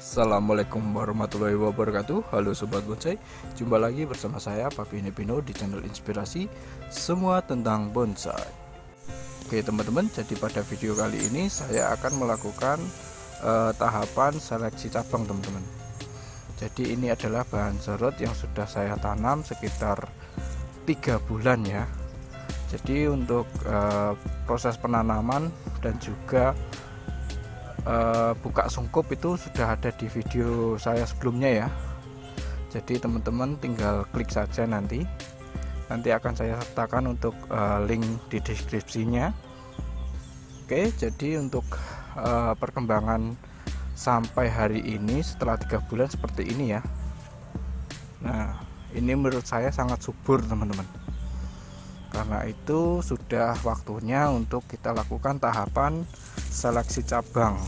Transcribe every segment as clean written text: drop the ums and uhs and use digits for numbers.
Assalamualaikum warahmatullahi wabarakatuh. Halo Sobat Bonsai, jumpa lagi bersama saya Papi Nepino di channel Inspirasi Semua Tentang Bonsai. Oke teman-teman, jadi pada video kali ini saya akan melakukan tahapan seleksi cabang teman-teman. Jadi ini adalah bahan serut yang sudah saya tanam sekitar 3 bulan ya. Jadi untuk proses penanaman dan juga buka sungkup itu sudah ada di video saya sebelumnya ya. Jadi teman-teman tinggal klik saja, nanti akan saya sertakan untuk link di deskripsinya. Oke, jadi untuk perkembangan sampai hari ini setelah 3 bulan seperti ini ya. Nah, ini menurut saya sangat subur teman-teman. Karena itu sudah waktunya untuk kita lakukan tahapan seleksi cabang.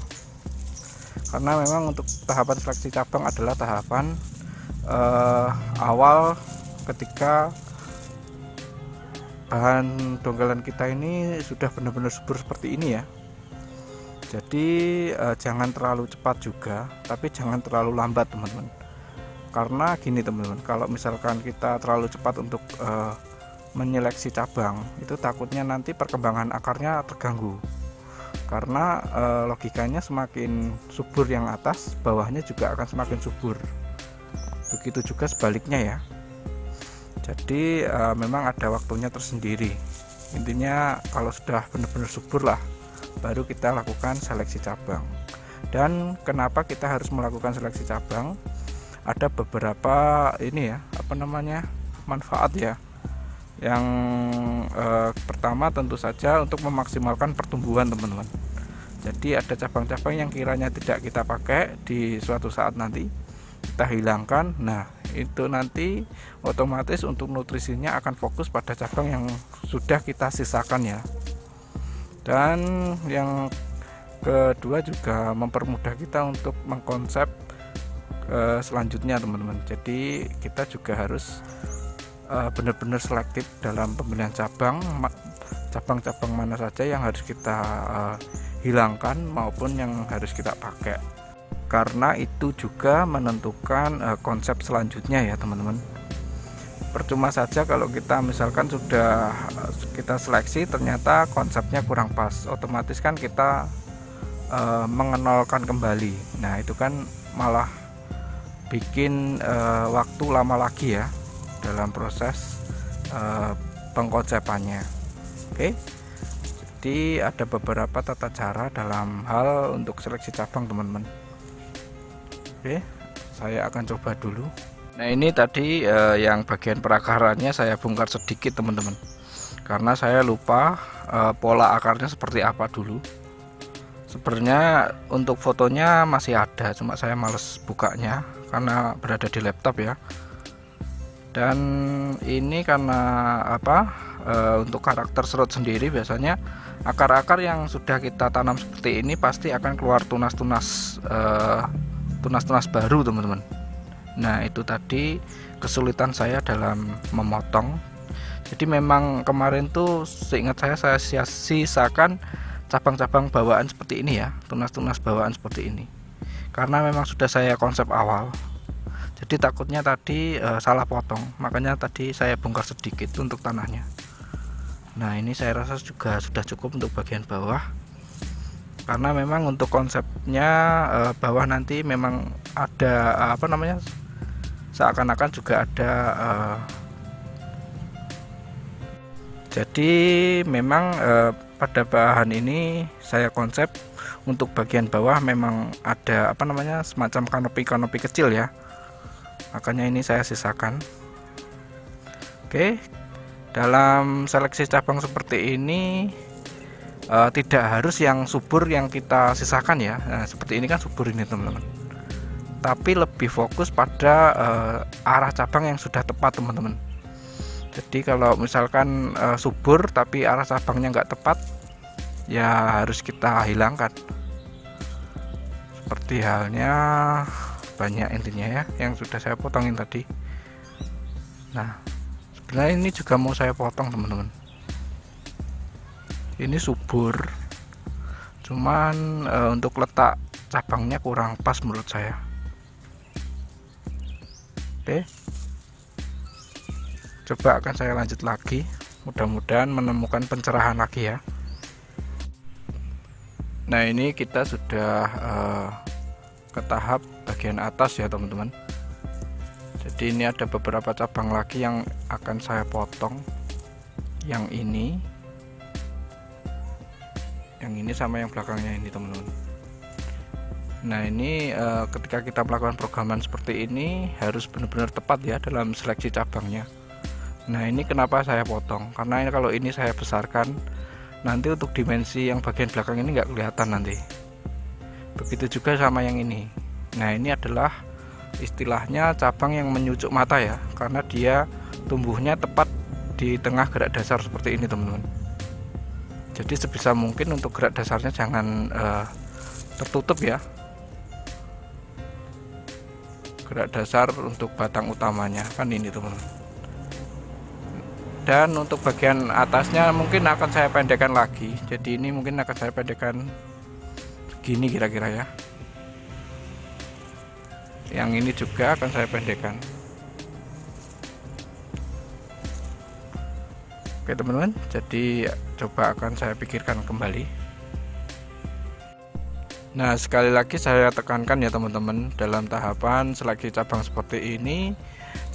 Karena memang untuk tahapan seleksi cabang adalah tahapan awal ketika bahan donggalan kita ini sudah benar-benar subur seperti ini ya. Jadi jangan terlalu cepat juga, tapi jangan terlalu lambat teman-teman. Karena gini teman-teman, kalau misalkan kita terlalu cepat untuk menyeleksi cabang, itu takutnya nanti perkembangan akarnya terganggu. Karena logikanya semakin subur yang atas, bawahnya juga akan semakin subur. Begitu juga sebaliknya ya. Jadi memang ada waktunya tersendiri. Intinya kalau sudah benar-benar subur lah, baru kita lakukan seleksi cabang. Dan kenapa kita harus melakukan seleksi cabang? Ada beberapa ini ya, manfaat ya. Yang pertama tentu saja untuk memaksimalkan pertumbuhan teman-teman. Jadi ada cabang-cabang yang kiranya tidak kita pakai di suatu saat nanti kita hilangkan. Nah itu nanti otomatis untuk nutrisinya akan fokus pada cabang yang sudah kita sisakan ya. Dan yang kedua juga mempermudah kita untuk mengkonsep selanjutnya teman-teman. Jadi kita juga harus benar-benar selektif dalam pemilihan cabang-cabang mana saja yang harus kita hilangkan maupun yang harus kita pakai, karena itu juga menentukan konsep selanjutnya ya teman-teman. Percuma saja kalau kita misalkan sudah kita seleksi ternyata konsepnya kurang pas, otomatis kan kita mengenolkan kembali. Nah itu kan malah bikin waktu lama lagi ya dalam proses pengkonsepannya. Oke, jadi ada beberapa tata cara dalam hal untuk seleksi cabang teman-teman. Oke, saya akan coba dulu. Nah ini tadi yang bagian perakarannya saya bongkar sedikit teman-teman, karena saya lupa pola akarnya seperti apa dulu. Sebenarnya untuk fotonya masih ada, cuma saya males bukanya karena berada di laptop ya. Dan ini karena untuk karakter serut sendiri, biasanya akar-akar yang sudah kita tanam seperti ini pasti akan keluar tunas-tunas baru teman-teman. Nah itu tadi kesulitan saya dalam memotong. Jadi memang kemarin tuh seingat saya sisakan cabang-cabang bawaan seperti ini ya, tunas-tunas bawaan seperti ini, karena memang sudah saya konsep awal. Jadi takutnya tadi salah potong, makanya tadi saya bongkar sedikit untuk tanahnya. Nah ini saya rasa juga sudah cukup untuk bagian bawah, karena memang untuk konsepnya bawah nanti memang ada seakan-akan juga ada jadi memang pada bahan ini saya konsep untuk bagian bawah memang ada semacam kanopi kecil ya, makanya ini saya sisakan. Oke, dalam seleksi cabang seperti ini tidak harus yang subur yang kita sisakan ya. Nah, seperti ini kan subur ini teman-teman, tapi lebih fokus pada arah cabang yang sudah tepat teman-teman. Jadi kalau misalkan subur tapi arah cabangnya nggak tepat, ya harus kita hilangkan. Seperti halnya banyak intinya ya yang sudah saya potongin tadi. Nah sebenarnya ini juga mau saya potong teman-teman. Ini subur, cuman untuk letak cabangnya kurang pas menurut saya. Oke, coba akan saya lanjut lagi, mudah-mudahan menemukan pencerahan lagi ya. Nah, ini kita sudah ke tahap bagian atas ya teman-teman. Jadi ini ada beberapa cabang lagi yang akan saya potong, yang ini sama yang belakangnya ini teman-teman. Nah, ini ketika kita melakukan programan seperti ini harus benar-benar tepat ya dalam seleksi cabangnya. Nah, ini kenapa saya potong, karena ini kalau ini saya besarkan nanti untuk dimensi yang bagian belakang ini nggak kelihatan nanti. Begitu juga sama yang ini. Nah, ini adalah istilahnya cabang yang menyucuk mata ya, karena dia tumbuhnya tepat di tengah gerak dasar seperti ini teman-teman. Jadi sebisa mungkin untuk gerak dasarnya jangan tertutup ya, gerak dasar untuk batang utamanya kan ini teman-teman. Dan untuk bagian atasnya mungkin akan saya pendekkan lagi, jadi ini mungkin akan saya pendekkan segini kira-kira ya. Yang ini juga akan saya pendekkan. Oke teman-teman, jadi coba akan saya pikirkan kembali. Nah, sekali lagi saya tekankan ya teman-teman, dalam tahapan seleksi cabang seperti ini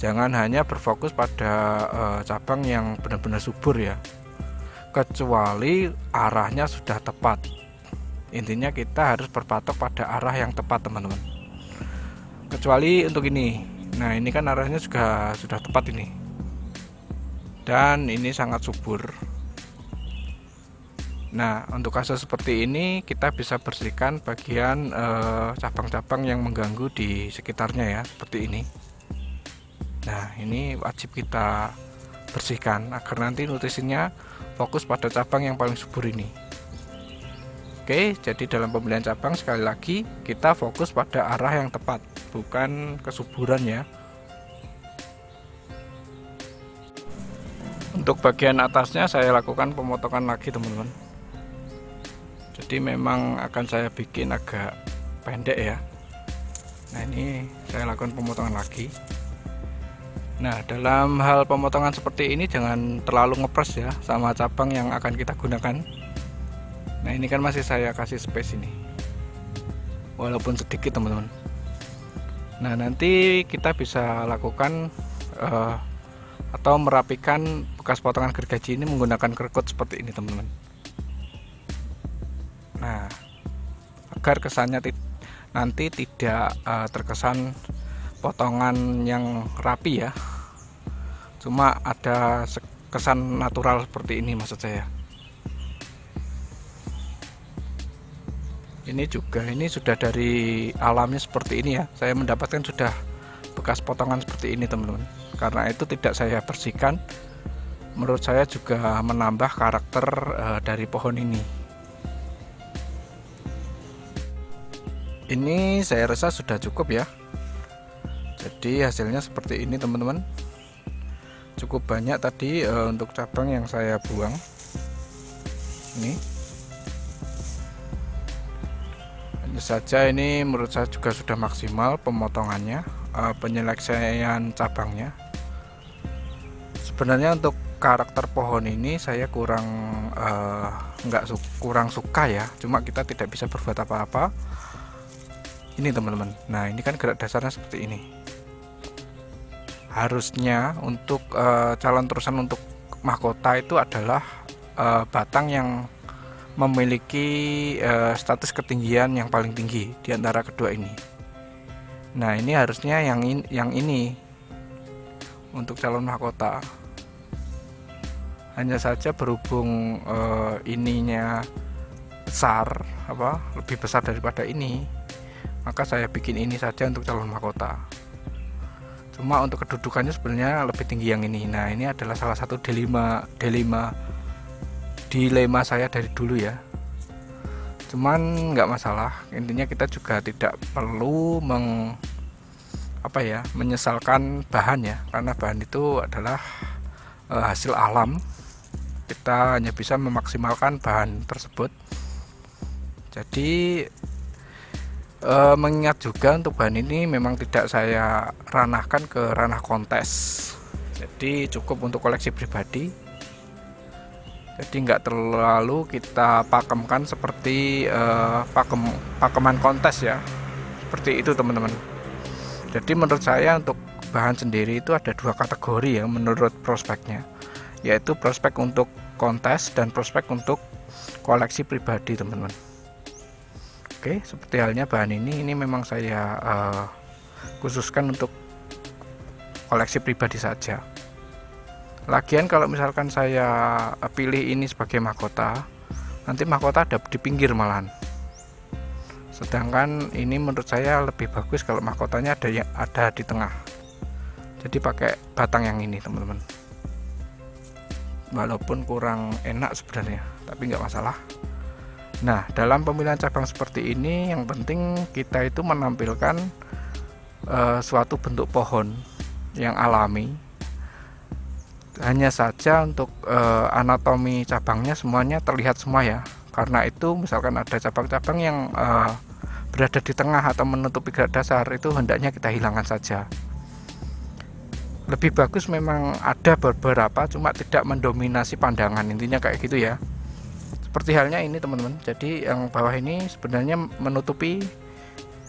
jangan hanya berfokus pada cabang yang benar-benar subur ya, kecuali arahnya sudah tepat. Intinya kita harus berpatok pada arah yang tepat teman-teman, kecuali untuk ini. Nah, ini kan arahnya juga sudah tepat ini, dan ini sangat subur. Nah, untuk kasus seperti ini kita bisa bersihkan bagian cabang-cabang yang mengganggu di sekitarnya ya, seperti ini. Nah, ini wajib kita bersihkan agar nanti nutrisinya fokus pada cabang yang paling subur ini. Oke, jadi dalam pemilihan cabang sekali lagi kita fokus pada arah yang tepat, bukan kesuburan ya. Untuk bagian atasnya saya lakukan pemotongan lagi teman-teman. Jadi memang akan saya bikin agak pendek ya. Nah, ini saya lakukan pemotongan lagi. Nah, dalam hal pemotongan seperti ini jangan terlalu ngepres ya sama cabang yang akan kita gunakan. Nah, ini kan masih saya kasih space ini, walaupun sedikit teman-teman. Nah, nanti kita bisa lakukan atau merapikan bekas potongan gergaji ini menggunakan kerkut seperti ini teman-teman. Nah, agar kesannya nanti tidak terkesan potongan yang rapi ya, cuma ada kesan natural seperti ini maksud saya. Ini juga ini sudah dari alamnya seperti ini ya, saya mendapatkan sudah bekas potongan seperti ini teman-teman. Karena itu tidak saya bersihkan, menurut saya juga menambah karakter dari pohon ini. Ini saya rasa sudah cukup ya. Jadi hasilnya seperti ini teman-teman. Cukup banyak tadi untuk cabang yang saya buang. Ini hanya saja ini menurut saya juga sudah maksimal pemotongannya, penyelesaian cabangnya. Sebenarnya untuk karakter pohon ini saya kurang suka ya, cuma kita tidak bisa berbuat apa-apa. Ini teman-teman. Nah, ini kan gerak dasarnya seperti ini. Harusnya untuk calon terusan untuk mahkota itu adalah batang yang memiliki status ketinggian yang paling tinggi di antara kedua ini. Nah, ini harusnya yang ini untuk calon mahkota. Hanya saja berhubung ininya lebih besar daripada ini, maka saya bikin ini saja untuk calon mahkota. Cuma untuk kedudukannya sebenarnya lebih tinggi yang ini. Nah, ini adalah salah satu dilema saya dari dulu ya. Cuman nggak masalah, intinya kita juga tidak perlu menyesalkan bahan ya, karena bahan itu adalah hasil alam. Kita hanya bisa memaksimalkan bahan tersebut. Jadi Mengingat juga untuk bahan ini memang tidak saya ranahkan ke ranah kontes, jadi cukup untuk koleksi pribadi. Jadi nggak terlalu kita pakemkan seperti pakeman kontes ya, seperti itu teman-teman. Jadi menurut saya untuk bahan sendiri itu ada dua kategori ya menurut prospeknya, yaitu prospek untuk kontes dan prospek untuk koleksi pribadi teman-teman. Oke, seperti halnya bahan ini memang saya khususkan untuk koleksi pribadi saja. Lagian kalau misalkan saya pilih ini sebagai mahkota, nanti mahkota ada di pinggir malahan. Sedangkan ini menurut saya lebih bagus kalau mahkotanya ada di tengah. Jadi pakai batang yang ini teman-teman. Walaupun kurang enak sebenarnya, tapi nggak masalah. Nah, dalam pemilihan cabang seperti ini yang penting kita itu menampilkan suatu bentuk pohon yang alami. Hanya saja untuk anatomi cabangnya semuanya terlihat semua ya, karena itu misalkan ada cabang-cabang yang berada di tengah atau menutupi gerak dasar, itu hendaknya kita hilangkan saja. Lebih bagus memang ada beberapa, cuma tidak mendominasi pandangan, intinya kayak gitu ya. Seperti halnya ini teman-teman, jadi yang bawah ini sebenarnya menutupi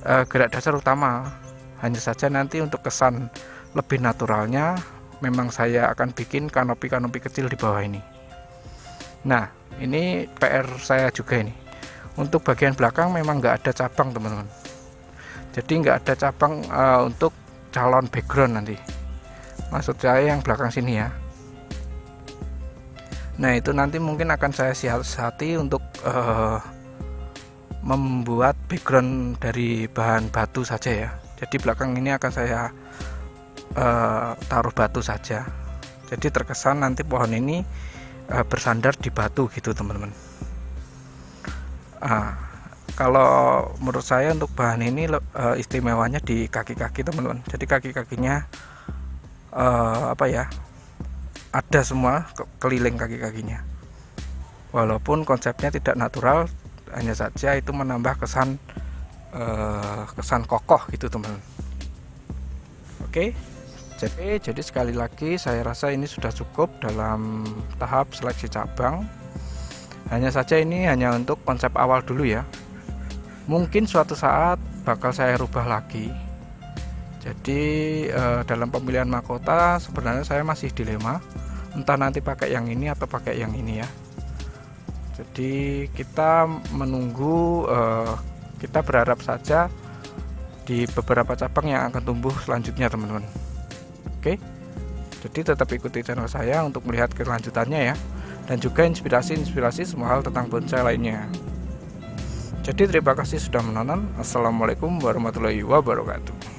gerak dasar utama. Hanya saja nanti untuk kesan lebih naturalnya memang saya akan bikin kanopi-kanopi kecil di bawah ini. Nah, ini PR saya juga ini. Untuk bagian belakang memang nggak ada cabang teman-teman. Jadi nggak ada cabang untuk calon background nanti. Maksud saya yang belakang sini ya. Nah, itu nanti mungkin akan saya siasati untuk membuat background dari bahan batu saja ya. Jadi belakang ini akan saya taruh batu saja, jadi terkesan nanti pohon ini bersandar di batu gitu teman-teman. Kalau menurut saya untuk bahan ini istimewanya di kaki-kaki teman-teman. Jadi kaki-kakinya ada semua keliling kaki-kakinya, walaupun konsepnya tidak natural, hanya saja itu menambah kesan kokoh gitu teman-teman. Oke. Jadi sekali lagi saya rasa ini sudah cukup dalam tahap seleksi cabang. Hanya saja ini hanya untuk konsep awal dulu ya. Mungkin suatu saat bakal saya rubah lagi. Jadi dalam pemilihan mahkota sebenarnya saya masih dilema, entah nanti pakai yang ini atau pakai yang ini ya. Jadi kita menunggu, kita berharap saja di beberapa cabang yang akan tumbuh selanjutnya teman-teman. Oke, jadi tetap ikuti channel saya untuk melihat kelanjutannya ya, dan juga inspirasi semua hal tentang bonsai lainnya. Jadi terima kasih sudah menonton. Assalamualaikum warahmatullahi wabarakatuh.